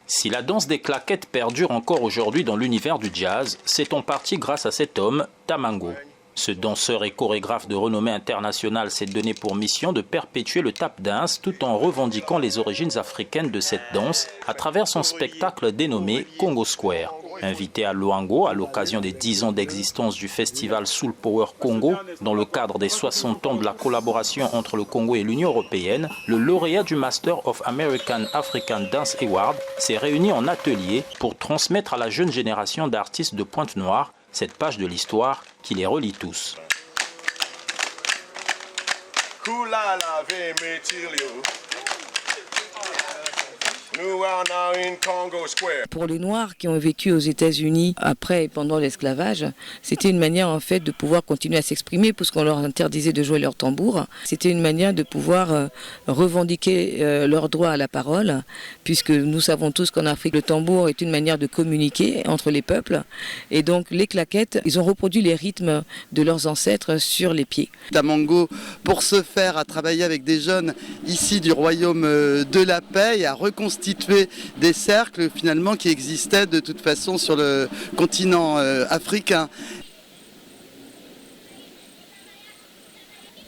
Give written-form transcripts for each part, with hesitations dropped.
Si la danse des claquettes perdure encore aujourd'hui dans l'univers du jazz, c'est en partie grâce à cet homme, Tamango. Ce danseur et chorégraphe de renommée internationale s'est donné pour mission de perpétuer le tap dance tout en revendiquant les origines africaines de cette danse à travers son spectacle dénommé Congo Square. Invité à Luango à l'occasion des 10 ans d'existence du festival Soul Power Congo, dans le cadre des 60 ans de la collaboration entre le Congo et l'Union européenne, le lauréat du Master of American African Dance Award s'est réuni en atelier pour transmettre à la jeune génération d'artistes de Pointe-Noire cette page de l'histoire qui les relie tous. Pour les Noirs qui ont vécu aux États-Unis après et pendant l'esclavage, c'était une manière en fait de pouvoir continuer à s'exprimer puisqu'on leur interdisait de jouer leur tambour. C'était une manière de pouvoir revendiquer leur droit à la parole, puisque nous savons tous qu'en Afrique le tambour est une manière de communiquer entre les peuples. Et donc les claquettes, ils ont reproduit les rythmes de leurs ancêtres sur les pieds. Tamango, pour ce faire, a travaillé avec des jeunes ici du royaume de la paix et a reconstitué des cercles finalement qui existaient de toute façon sur le continent africain.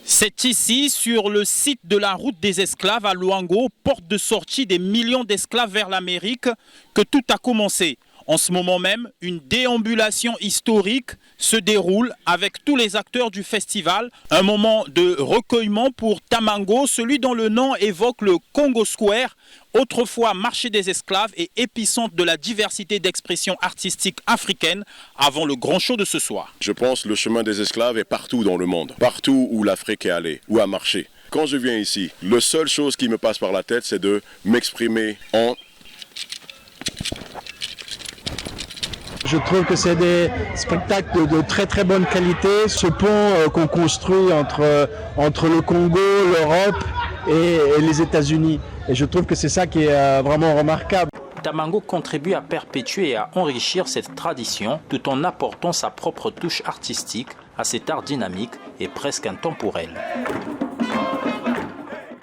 C'est ici, sur le site de la route des esclaves à Luango, porte de sortie des millions d'esclaves vers l'Amérique, que tout a commencé. En ce moment même, une déambulation historique se déroule avec tous les acteurs du festival. Un moment de recueillement pour Tamango, celui dont le nom évoque le Congo Square, autrefois marché des esclaves et épicentre de la diversité d'expression artistique africaine avant le grand show de ce soir. Je pense que le chemin des esclaves est partout dans le monde, partout où l'Afrique est allée, où a marché. Quand je viens ici, la seule chose qui me passe par la tête, c'est de m'exprimer en... Je trouve que c'est des spectacles de très très bonne qualité. Ce pont qu'on construit entre le Congo, l'Europe et les États-Unis. Et je trouve que c'est ça qui est vraiment remarquable. Tamango contribue à perpétuer et à enrichir cette tradition tout en apportant sa propre touche artistique à cet art dynamique et presque intemporel.